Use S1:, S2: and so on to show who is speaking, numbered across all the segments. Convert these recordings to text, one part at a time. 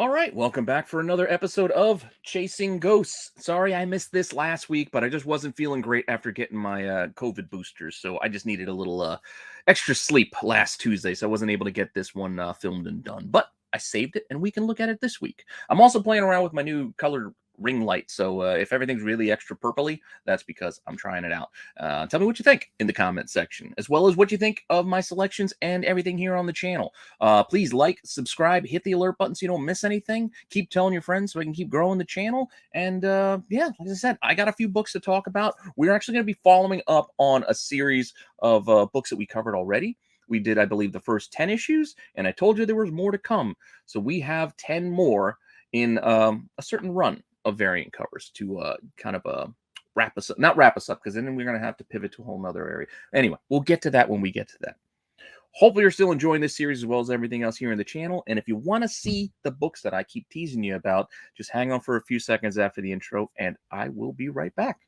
S1: All right, welcome back for another episode of Chasing Ghosts. Sorry I missed this last week, but I just wasn't feeling great after getting my COVID boosters, so I just needed a little extra sleep last Tuesday, so I wasn't able to get this one filmed and done. But I saved it, and we can look at it this week. I'm also playing around with my new colored ring light, so if everything's really extra purpley, that's because I'm trying it out. Tell me what you think in the comment section, as well as what you think of my selections and everything here on the channel. Please like, subscribe, hit the alert button so you don't miss anything. Keep telling your friends so I can keep growing the channel. And yeah, like I said, I got a few books to talk about. We're actually going to be following up on a series of books that we covered already. We did, I believe, the first 10 issues, and I told you there was more to come. So we have 10 more in a certain run of variant covers to kind of wrap us up. Not wrap us up, because then we're going to have to pivot to a whole nother area. Anyway, we'll get to that when we get to that. Hopefully you're still enjoying this series as well as everything else here in the channel. And if you want to see the books that I keep teasing you about, just hang on for a few seconds after the intro, and I will be right back.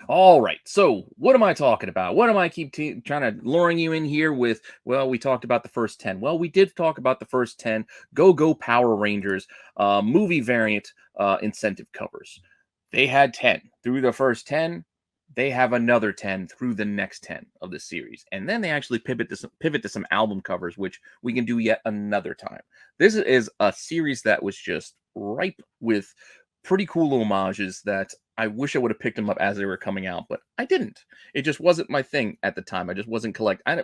S1: All right, so what am I talking about? What am I keep trying to luring you in here with? Well, we talked about the first 10. Well, we did talk about the first 10 Go Power Rangers movie variant incentive covers. They had 10 through the first 10. They have another 10 through the next 10 of the series. And then they actually pivot to some album covers, which we can do yet another time. This is a series that was just ripe with pretty cool homages that I wish I would have picked them up as they were coming out, but I didn't. It just wasn't my thing at the time. I just wasn't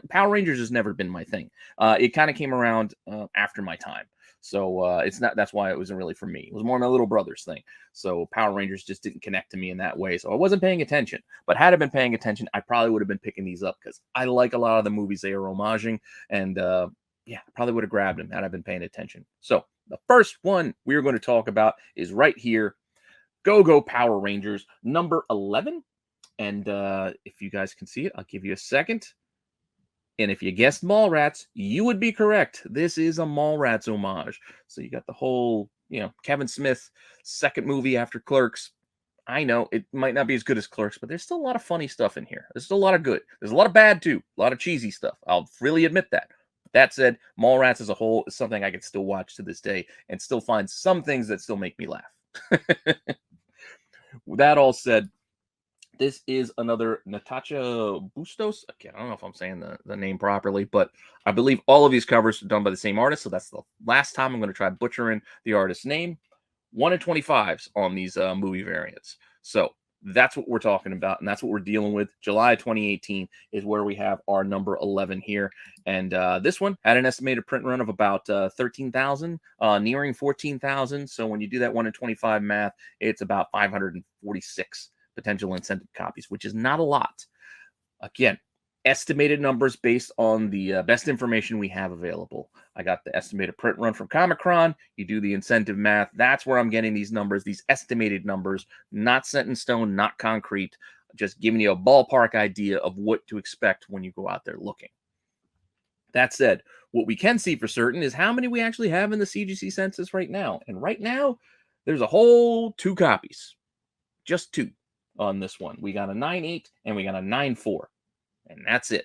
S1: Power Rangers has never been my thing. It kind of came around after my time. So it's not. That's why it wasn't really for me. It was more my little brother's thing. So Power Rangers just didn't connect to me in that way. So I wasn't paying attention. But had I been paying attention, I probably would have been picking these up because I like a lot of the movies they are homaging. And yeah, I probably would have grabbed them had I been paying attention. So the first one we are going to talk about is right here. Go Power Rangers number 11. And if you guys can see it, I'll give you a second. And if you guessed Mallrats, you would be correct. This is a Mallrats homage. So you got the whole, Kevin Smith second movie after Clerks. I know it might not be as good as Clerks, but there's still a lot of funny stuff in here. There's still a lot of good. There's a lot of bad too. A lot of cheesy stuff. I'll freely admit that. That said, Mallrats as a whole is something I can still watch to this day and still find some things that still make me laugh. With that all said, this is another Natasha Bustos. Okay, I don't know if I'm saying the name properly, but I believe all of these covers are done by the same artist. So that's the last time I'm going to try butchering the artist's name. 1 in 25s on these movie variants. So that's what we're talking about, and that's what we're dealing with. July 2018 is where we have our number 11 here. And this one had an estimated print run of about 13,000, nearing 14,000. So when you do that 1 in 25 math, it's about 546 potential incentive copies, which is not a lot. Again, estimated numbers based on the best information we have available. I got the estimated print run from Comicron. You do the incentive math. That's where I'm getting these numbers, these estimated numbers, not set in stone, not concrete, just giving you a ballpark idea of what to expect when you go out there looking. That said, what we can see for certain is how many we actually have in the CGC census right now. And right now, there's a whole 2 copies. Just 2 on this one. We got a 9.8 and we got a 9.4. And that's it.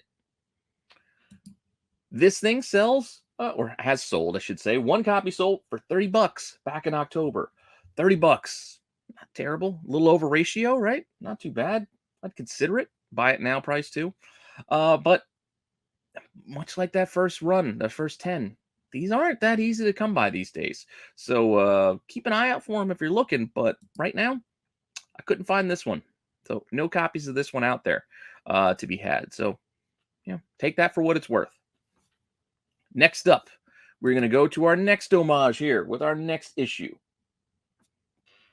S1: This thing sells, or has sold, I should say. 1 copy sold for $30 back in October. $30. Not terrible. A little over ratio, right? Not too bad. I'd consider it. Buy it now price too. But much like that first run, the first 10, these aren't that easy to come by these days. So keep an eye out for them if you're looking. But right now, I couldn't find this one. So no copies of this one out there to be had. So, take that for what it's worth. Next up, we're going to go to our next homage here with our next issue.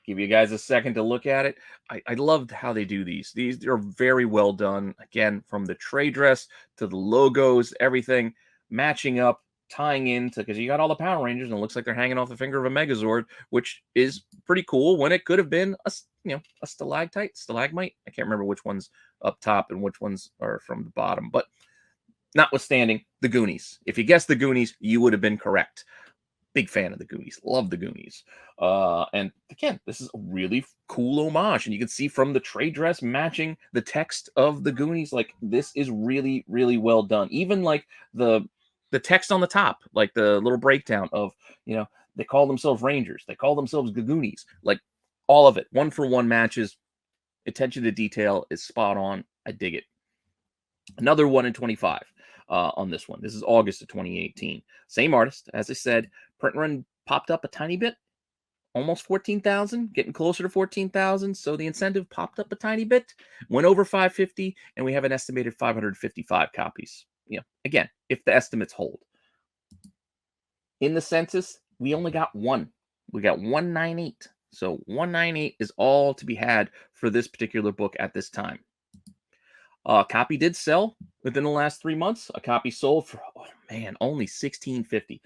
S1: Give you guys a second to look at it. I loved how they do these. These are very well done. Again, from the tray dress to the logos, everything matching up, tying into, because you got all the Power Rangers and it looks like they're hanging off the finger of a Megazord, which is pretty cool when it could have been a stalagmite. I can't remember which one's up top and which ones are from the bottom, but notwithstanding the Goonies. If you guessed the Goonies, you would have been correct. Big fan of the Goonies. Love the Goonies. And again, this is a really cool homage, and you can see from the trade dress matching the text of the Goonies. Like this is really, really well done. Even like the text on the top, like the little breakdown of they call themselves Rangers, they call themselves the Goonies. Like all of it, one for one matches. Attention to detail is spot on. I dig it. Another 1 in 25 on this one. This is August of 2018. Same artist, as I said. Print run popped up a tiny bit, almost 14,000, getting closer to 14,000. So the incentive popped up a tiny bit, went over 550, and we have an estimated 555 copies. Again, if the estimates hold. In the census, we only got one. We got 198. So 198 is all to be had for this particular book at this time. A copy did sell within the last 3 months. A copy sold for, only $16.50.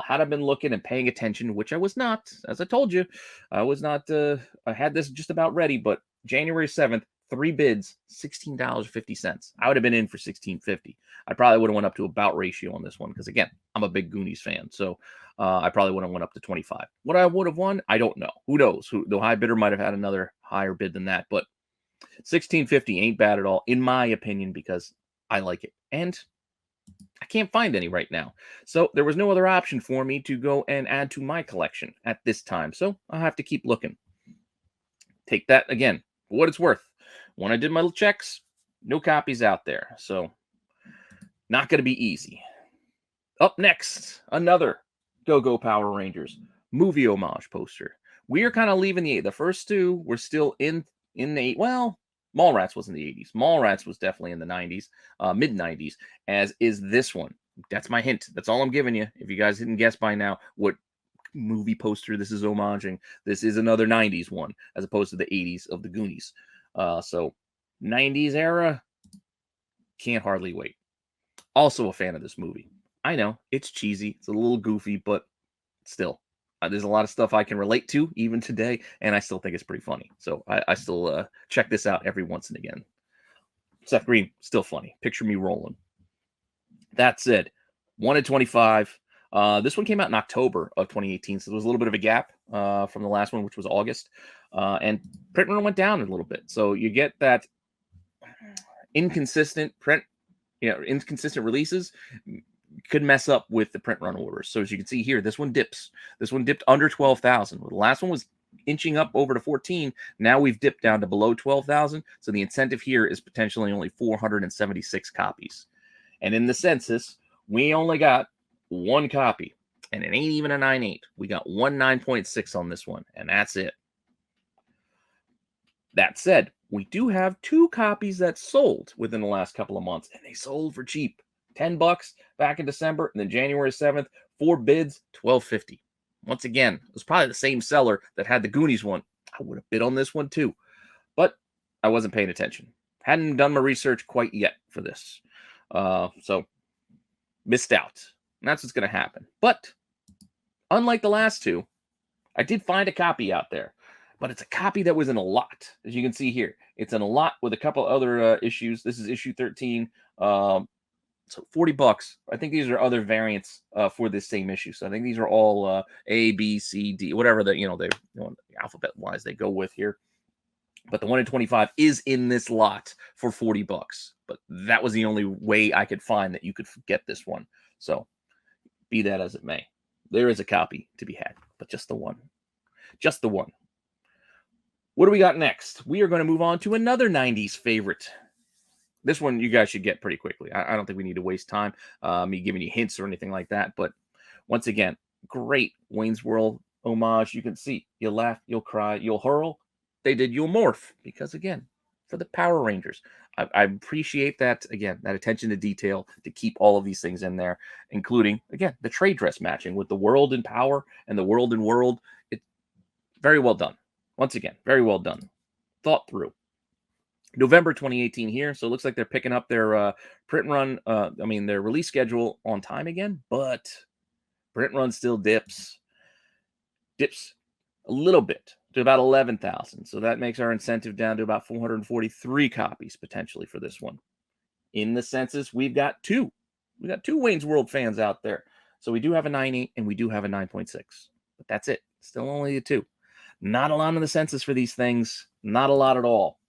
S1: Had I been looking and paying attention, which I was not, as I told you, I was not, I had this just about ready, but January 7th, 3 bids, $16.50. I would have been in for $16.50. I probably would have went up to about ratio on this one because, again, I'm a big Goonies fan. So I probably would have went up to 25. What I would have won, I don't know. Who knows? The high bidder might have had another higher bid than that, but $16.50 ain't bad at all, in my opinion, because I like it. And I can't find any right now. So there was no other option for me to go and add to my collection at this time. So I'll have to keep looking. Take that again for what it's worth. When I did my little checks, no copies out there. So not going to be easy. Up next, another Go-Go Power Rangers movie homage poster. We are kind of leaving the first two were still in the, well, Mallrats was in the 80s. Mallrats was definitely in the 90s, mid 90s, as is this one. That's my hint. That's all I'm giving you. If you guys didn't guess by now what movie poster this is homaging, this is another 90s one as opposed to the 80s of the Goonies. So 90s era, can't hardly wait. Also a fan of this movie. I know it's cheesy, it's a little goofy, but still, there's a lot of stuff I can relate to even today, and I still think it's pretty funny. So I still check this out every once and again. Seth Green, still funny. Picture me rolling. That said, 1 in 25. This one came out in October of 2018, so there was a little bit of a gap from the last one, which was August. And print run went down a little bit. So you get that inconsistent print, inconsistent releases could mess up with the print run orders. So as you can see here, this one dips. This one dipped under 12,000. The last one was inching up over to 14. Now we've dipped down to below 12,000. So the incentive here is potentially only 476 copies. And in the census, we only got one copy. And it ain't even a 9.8. We got 9.6 on this one. And that's it. That said, we do have 2 copies that sold within the last couple of months. And they sold for cheap. $10 back in December, and then January 7th, 4 bids, $12.50. Once again, it was probably the same seller that had the Goonies one. I would have bid on this one too, but I wasn't paying attention. Hadn't done my research quite yet for this. So missed out. And that's what's going to happen. But unlike the last 2, I did find a copy out there, but it's a copy that was in a lot. As you can see here, it's in a lot with a couple other issues. This is issue 13. So $40. I think these are other variants for this same issue. So I think these are all A, B, C, D, whatever they alphabet wise they go with here. But the 1 in 25 is in this lot for $40. But that was the only way I could find that you could get this one. So be that as it may, there is a copy to be had, but just the one. Just the one. What do we got next? We are going to move on to another 90s favorite. This one you guys should get pretty quickly. I don't think we need to waste time me giving you hints or anything like that. But once again, great Wayne's World homage. You can see you'll laugh, you'll cry, you'll hurl. They did you'll morph because, again, for the Power Rangers. I appreciate that, again, that attention to detail to keep all of these things in there, including, again, the trade dress matching with the world in power and the world in world. It's very well done. Once again, very well done. Thought through. November 2018 here, so it looks like they're picking up their print run, their release schedule on time again, but print run still dips a little bit to about 11,000. So that makes our incentive down to about 443 copies potentially for this one. In the census, we've got 2. We got 2 Wayne's World fans out there. So we do have a 9.8 and we do have a 9.6. But that's it. Still only a 2. Not a lot in the census for these things. Not a lot at all.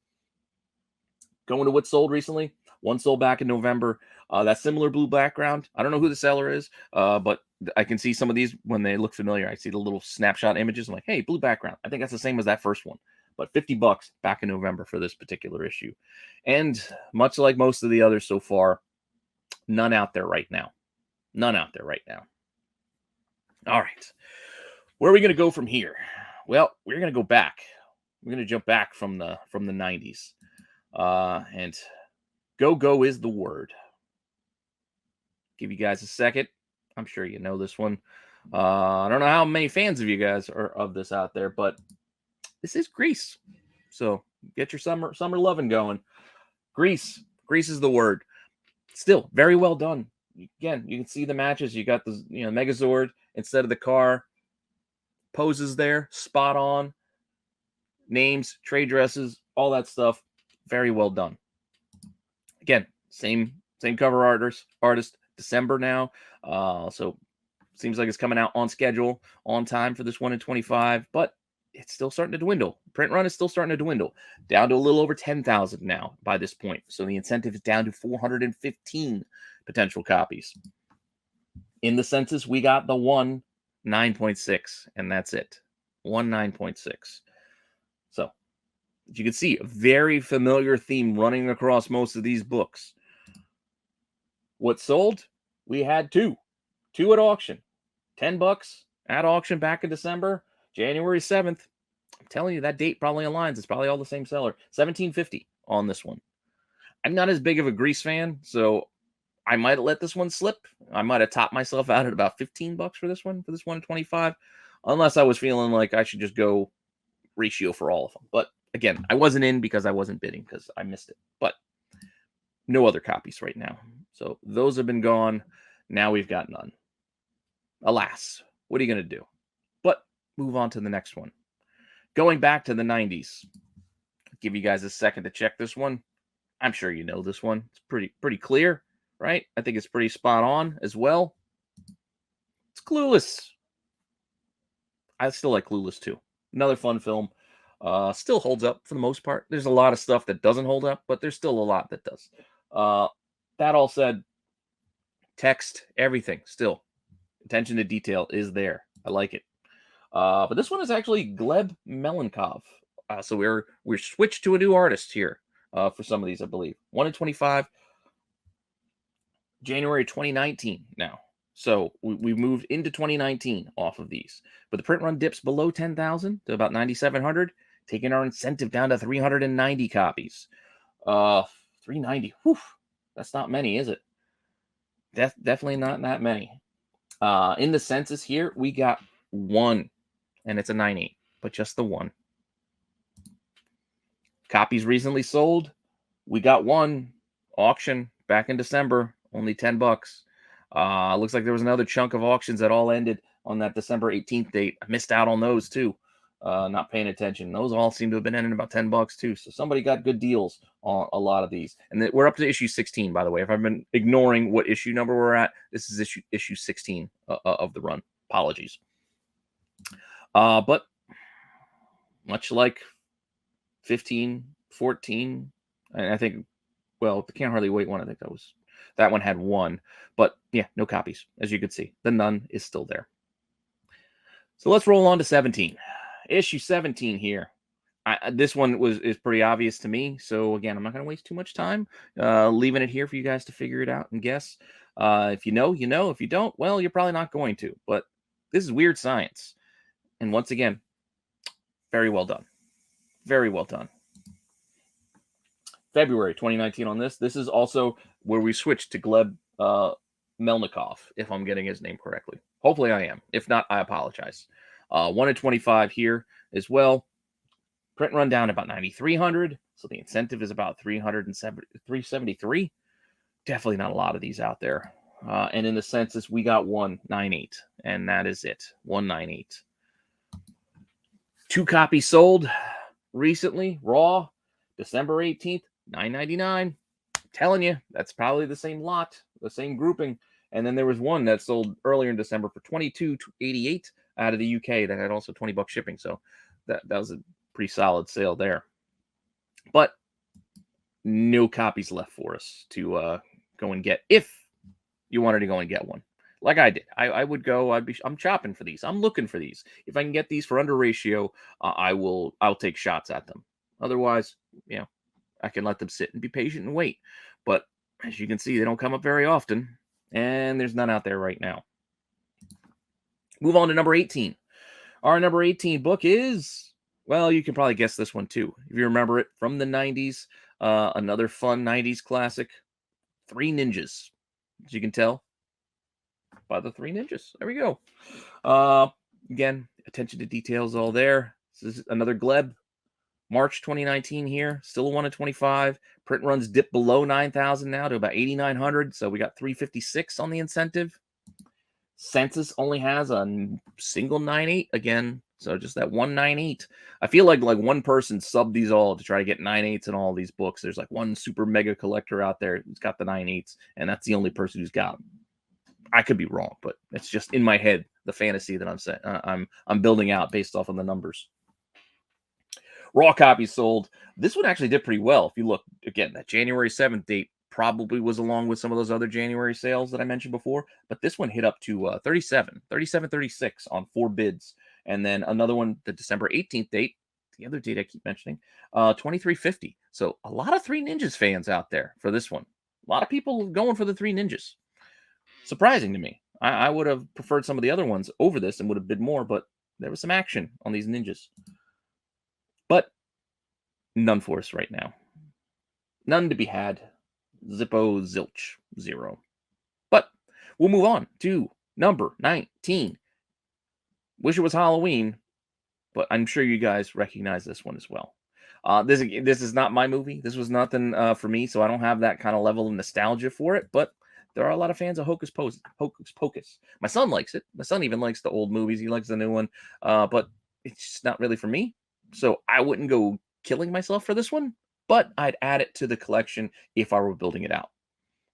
S1: Going to what sold recently. One sold back in November. That similar blue background. I don't know who the seller is, but I can see some of these when they look familiar. I see the little snapshot images. I'm like, hey, blue background. I think that's the same as that first one. But $50 back in November for this particular issue. And much like most of the others so far, none out there right now. None out there right now. All right. Where are we going to go from here? Well, we're going to go back. We're going to jump back from the 90s. And go is the word. Give you guys a second. I'm sure you know this one. I don't know how many fans of you guys are of this out there, but this is Grease. So get your summer loving going. Grease is the word. Still very well done. Again, you can see the matches. You got the Megazord instead of the car. Poses there, spot on. Names, trade dresses, all that stuff. Very well done. Again, same cover artist. December now. So seems like it's coming out on schedule, on time for this 1 in 25, but it's still starting to dwindle. Print run is still starting to dwindle, down to a little over 10,000 now by this point. So the incentive is down to 415 potential copies. In the census, we got the 1 9.6, and that's it. 1 9.6. So as you can see, a very familiar theme running across most of these books. What sold? We had 2 at auction. $10 at auction back in December, January 7th. I'm telling you, that date probably aligns. It's probably all the same seller. $17.50 on this one. I'm not as big of a Grease fan, so I might have let this one slip. I might have topped myself out at about $15 for this 1 in 25, unless I was feeling like I should just go ratio for all of them. But again, I wasn't in because I wasn't bidding because I missed it. But no other copies right now. So those have been gone. Now we've got none. Alas, what are you going to do? But move on to the next one. Going back to the 90s. I'll give you guys a second to check this one. I'm sure you know this one. It's pretty clear, right? I think it's pretty spot on as well. It's Clueless. I still like Clueless too. Another fun film. Still holds up for the most part. There's a lot of stuff that doesn't hold up, but there's still a lot that does. That all said, text, everything, still. Attention to detail is there. I like it. But this one is actually Gleb Melenkov. So we're switched to a new artist here for some of these, I believe. 1 in 25, January 2019 now. So we moved into 2019 off of these. But the print run dips below 10,000 to about 9,700, taking our incentive down to 390 copies. 390. Whew. That's not many, is it? Definitely not that many. In the census here, we got 1, and it's a 9.8, but just the 1. Copies recently sold. We got 1 auction back in December, only $10. Looks like there was another chunk of auctions that all ended on that December 18th date. I missed out on those too. Not paying attention. Those all seem to have been ending about $10 too. So somebody got good deals on a lot of these. And we're up to issue 16, by the way. If I've been ignoring what issue number we're at, this is issue 16 of the run. Apologies. But much like 15, 14, and I think, well, the Can't Hardly Wait one, I think that one had 1. But yeah, no copies, as you can see. The none is still there. So let's roll on to 17. Issue 17 here. This one is pretty obvious to me. So again, I'm not going to waste too much time leaving it here for you guys to figure it out and guess. If you know, you know. If you don't, well, you're probably not going to. But this is Weird Science. And once again, very well done. Very well done. February 2019 on this. This is also where we switched to Gleb Melnikov, if I'm getting his name correctly. Hopefully I am. If not, I apologize. 1 in 25 here as well. Print run down about 9,300. So the incentive is about 373. Definitely not a lot of these out there. And in the census, we got 198. And that is it. 198. 2 copies sold recently. Raw. December 18th. $9.99. Telling you, that's probably the same lot, the same grouping. And then there was one that sold earlier in December for $22.88 out of the UK that had also $20 shipping. So that was a pretty solid sale there. But no copies left for us to go and get if you wanted to go and get one. Like I did. I would go, I'm shopping for these. I'm looking for these. If I can get these for under ratio, I'll take shots at them. Otherwise, I can let them sit and be patient and wait. But as you can see, they don't come up very often, and there's none out there right now. Move on to number 18. Our number 18 book is, well, you can probably guess this one too. If you remember it from the 90s, another fun 90s classic, Three Ninjas. As you can tell by the Three Ninjas. There we go. Again, attention to details all there. This is another Gleb. March 2019 here, still a 1 in 25. Print runs dip below 9,000 now to about 8,900. So we got 356 on the incentive. Census only has a single 9.8 again. So just that 198. I feel like one person subbed these all to try to get 9.8s in all these books. There's like one super mega collector out there who's got the 9.8s, and that's the only person who's got them. I could be wrong, but it's just in my head, the fantasy that I'm saying I'm building out based off of the numbers. Raw copies sold. This one actually did pretty well. If you look, again, that January 7th date probably was along with some of those other January sales that I mentioned before. But this one hit up to 37.36 on 4 bids. And then another one, the December 18th date, the other date I keep mentioning, 23.50. So a lot of Three Ninjas fans out there for this one. A lot of people going for the Three Ninjas. Surprising to me. I would have preferred some of the other ones over this and would have bid more, but there was some action on these ninjas. But none for us right now. None to be had. Zippo zilch. 0. But we'll move on to number 19. Wish it was Halloween, but I'm sure you guys recognize this one as well. This is not my movie. This was nothing for me, so I don't have that kind of level of nostalgia for it, but there are a lot of fans of Hocus Pocus. My son likes it. My son even likes the old movies. He likes the new one, but it's just not really for me. So I wouldn't go killing myself for this one, but I'd add it to the collection if I were building it out,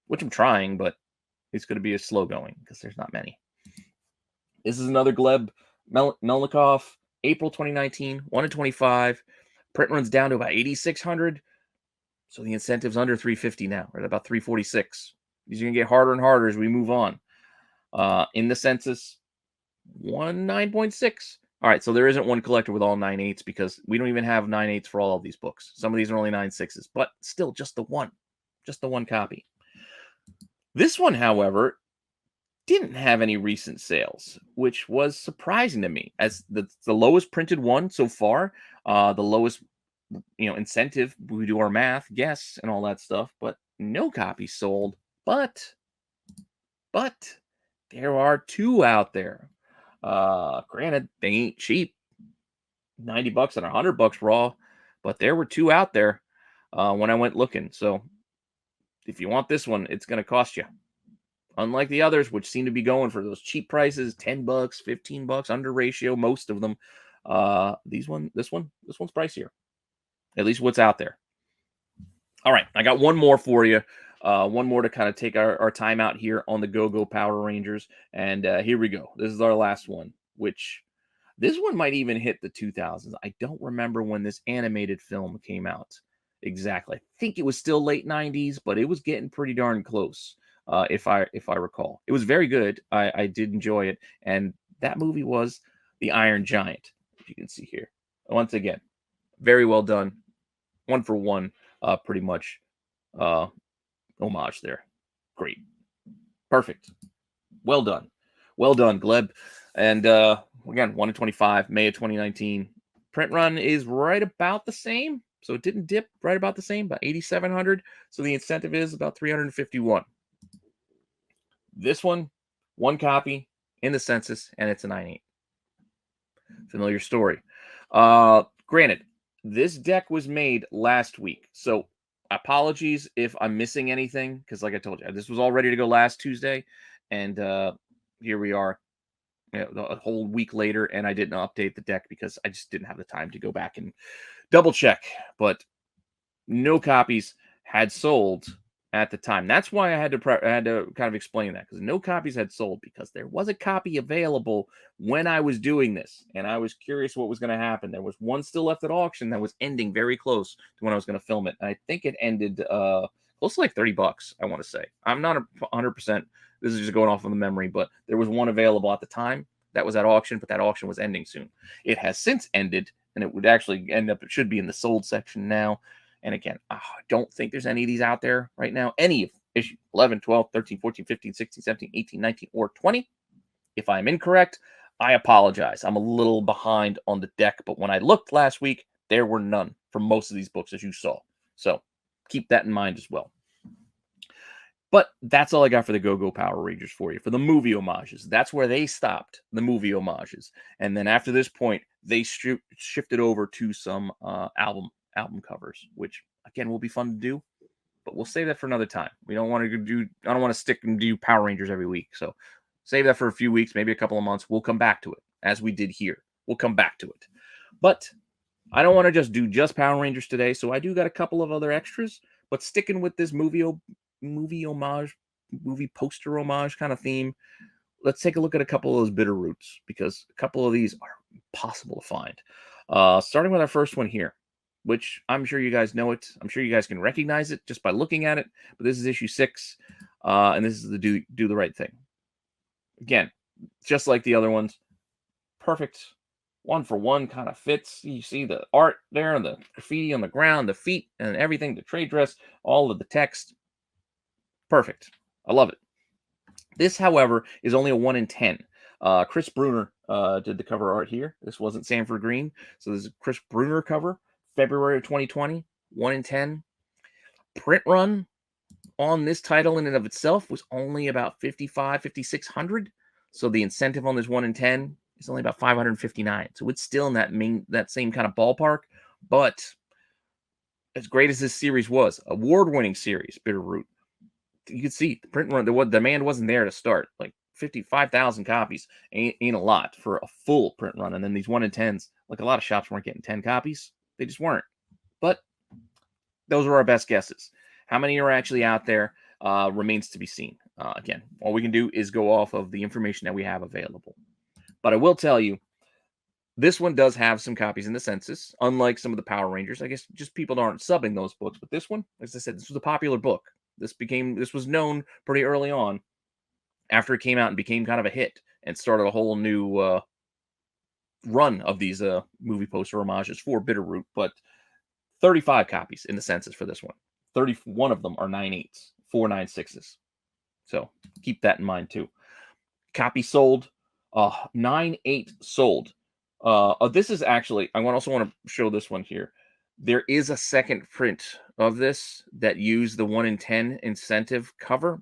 S1: which I'm trying, but it's going to be a slow going because there's not many. This is another Gleb Melnikov, April 2019, 1 in 25. Print runs down to about 8,600. So the incentive's under 350 now. We're at about 346. These are going to get harder and harder as we move on. In the census, 9.6. All right, so there isn't one collector with all 9.8s because we don't even have 9.8s for all of these books. Some of these are only 9.6s, but still just the one copy. This one, however, didn't have any recent sales, which was surprising to me as the lowest printed one so far, the lowest incentive. We do our math, guess, and all that stuff, but no copies sold. But there are 2 out there. Granted, they ain't cheap, $90 and $100 raw, but there were 2 out there when I went looking. So if you want this one, it's going to cost you. Unlike the others, which seem to be going for those cheap prices, $10, $15 under ratio, most of them. This one's pricier. At least what's out there. All right, I got one more for you. One more to kind of take our time out here on the Go-Go Power Rangers. And here we go. This is our last one, which this one might even hit the 2000s. I don't remember when this animated film came out exactly. I think it was still late 90s, but it was getting pretty darn close, if I recall. It was very good. I did enjoy it. And that movie was The Iron Giant, if you can see here. Once again, very well done. 1 for 1, pretty much. Homage there. Great. Perfect. Well done. Well done, Gleb. And again, 1 in 25, May of 2019. Print run is right about the same. So it didn't dip, right about the same, about 8,700. So the incentive is about 351. This one copy in the census, and it's a 9.8. Familiar story. Granted, this deck was made last week. So apologies if I'm missing anything, because like I told you, this was all ready to go last Tuesday, and here we are, a whole week later, and I didn't update the deck because I just didn't have the time to go back and double check. But no copies had sold at the time. That's why I had to kind of explain that, because no copies had sold, because there was a copy available when I was doing this, and I was curious what was going to happen. There was one still left at auction that was ending very close to when I was going to film it. And I think it ended close to like $30, I want to say. I'm not 100%. This is just going off of the memory, but there was one available at the time that was at auction, but that auction was ending soon. It has since ended, and it would actually end up, it should be in the sold section now. And again, I don't think there's any of these out there right now. Any of issue 11, 12, 13, 14, 15, 16, 17, 18, 19, or 20. If I'm incorrect, I apologize. I'm a little behind on the deck, but when I looked last week, there were none for most of these books, as you saw. So keep that in mind as well. But that's all I got for the Go-Go Power Rangers for you. For the movie homages, that's where they stopped, the movie homages. And then after this point, they shifted over to some album covers, which again will be fun to do, but we'll save that for another time. We don't want to do, I don't want to stick and do Power Rangers every week. So save that for a few weeks, maybe a couple of months. We'll come back to it, as we did here. We'll come back to it. But I don't want to just do just Power Rangers today, so I do got a couple of other extras. But sticking with this movie homage, movie poster homage kind of theme, let's take a look at a couple of those Bitterroots, because a couple of these are impossible to find. Starting with our first one here, which I'm sure you guys know it. I'm sure you guys can recognize it just by looking at it. But this is issue 6, and this is the Do the Right Thing. Again, just like the other ones, perfect. One for one kind of fits. You see the art there and the graffiti on the ground, the feet and everything, the trade dress, all of the text. Perfect. I love it. This, however, is only a 1 in 10. Chris Bruner did the cover art here. This wasn't Sanford Green. So this is a Chris Bruner cover, February of 2020, 1 in 10. Print run on this title in and of itself was only about 5,600. So the incentive on this 1 in 10 is only about 559. So it's still in that same kind of ballpark. But as great as this series was, award-winning series, Bitterroot, you could see the print run, the demand wasn't there to start. Like 55,000 copies ain't a lot for a full print run. And then these 1 in 10s, like a lot of shops weren't getting 10 copies. They just weren't. But those are our best guesses. How many are actually out there remains to be seen. Again, all we can do is go off of the information that we have available. But I will tell you, this one does have some copies in the census, unlike some of the Power Rangers. I guess just people aren't subbing those books. But this one, as I said, this was a popular book. This was known pretty early on after it came out and became kind of a hit and started a whole new run of these movie poster homages for Bitterroot. But 35 copies in the census for this one. 31 of them are 9/8s, 4 9/6s. So keep that in mind too. Copy sold, 9/8 sold. This is actually, I also want to show this one here. There is a second print of this that used the 1 in 10 incentive cover.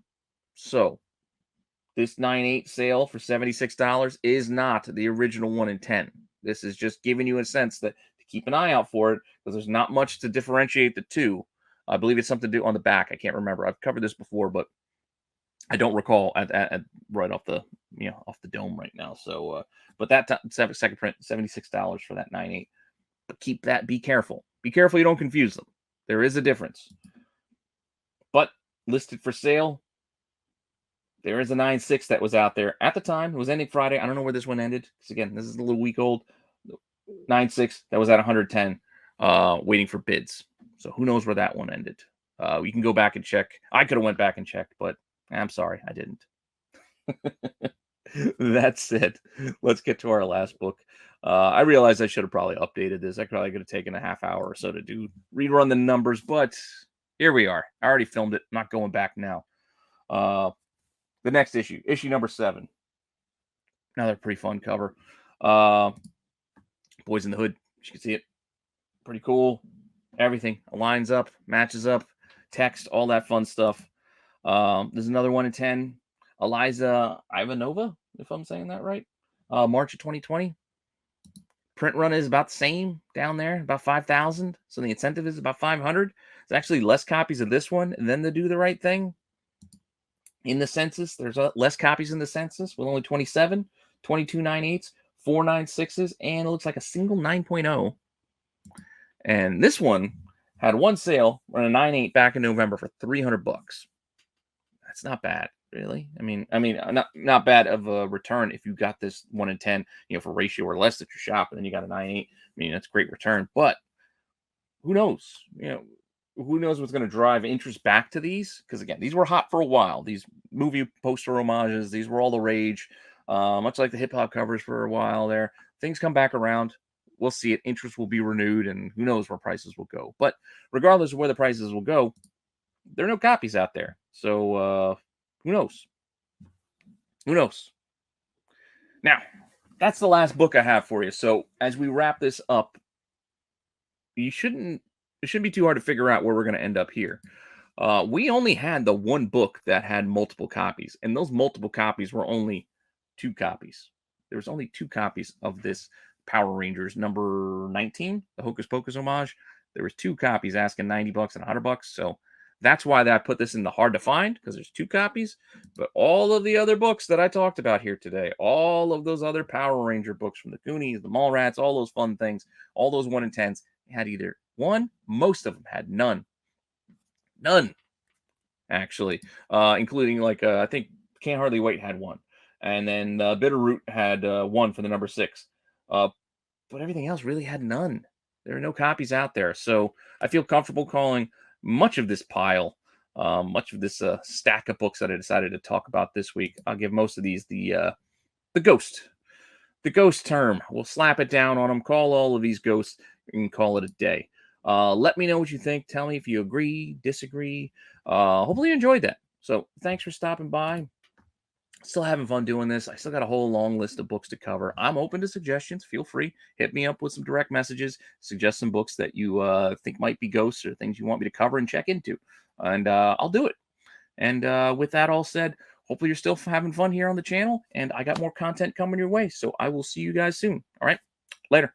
S1: So this 9/8 sale for $76 is not the original 1 in 10. This is just giving you a sense that to keep an eye out for it, because there's not much to differentiate the two. I believe it's something to do on the back. I can't remember. I've covered this before, but I don't recall at right off the off the dome right now. So, but that second print, $76 for that 9/8. But keep that. Be careful. Be careful you don't confuse them. There is a difference. But listed for sale, there is a 9/6 that was out there at the time. It was ending Friday. I don't know where this one ended, because again, this is a little week old. 9/6 that was at 110, waiting for bids. So who knows where that one ended? We can go back and check. I could have went back and checked, but I'm sorry, I didn't. That's it. Let's get to our last book. I realized I should have probably updated this. I probably could have taken a half hour or so to rerun the numbers, but here we are. I already filmed it. I'm not going back now. The next issue number 7. Another pretty fun cover. Boys in the Hood. You can see it. Pretty cool. Everything lines up, matches up, text, all that fun stuff. There's another 1 in 10. Eliza Ivanova, if I'm saying that right. March of 2020. Print run is about the same down there, about 5,000. So the incentive is about 500. It's actually less copies of this one than the Do the Right Thing. In the census, there's less copies in the census with only 27, 22 9/8s, 4 9/6s, and it looks like a single 9.0. And this one Had one sale on a 9.8 back in November for $300. That's not bad, really. Not bad of a return if you got this 1 in 10, for ratio or less that you're shopping, and you got a 9.8. That's a great return. But who knows? Who knows what's going to drive interest back to these? Because again, these were hot for a while. These movie poster homages, these were all the rage. Much like the hip hop covers for a while there. Things come back around. We'll see it. Interest will be renewed, and who knows where prices will go. But regardless of where the prices will go, there are no copies out there. So who knows? Who knows? Now, that's the last book I have for you. So as we wrap this up, it shouldn't be too hard to figure out where we're going to end up here. We only had the one book that had multiple copies, and those multiple copies were only 2 copies. There was only 2 copies of this Power Rangers number 19, the Hocus Pocus homage. There was 2 copies asking $90 and $100. So that's why I put this in the hard to find, because there's 2 copies. But all of the other books that I talked about here today, all of those other Power Ranger books from the Goonies, the Mallrats, all those fun things, all those 1 in 10s had either one, most of them had none. None, actually, including I think Can't Hardly Wait had 1, and then Bitterroot had 1 for the number 6. But everything else really had none. There are no copies out there, so I feel comfortable calling much of this pile, much of this stack of books that I decided to talk about this week. I'll give most of these the ghost. The ghost term. We'll slap it down on them, call all of these ghosts, and call it a day. Let me know what you think. Tell me if you agree, disagree. Hopefully you enjoyed that. So thanks for stopping by. Still having fun doing this. I still got a whole long list of books to cover. I'm open to suggestions. Feel free. Hit me up with some direct messages. Suggest some books that you think might be ghosts or things you want me to cover and check into. And I'll do it. And with that all said, hopefully you're still having fun here on the channel. And I got more content coming your way. So I will see you guys soon. All right. Later.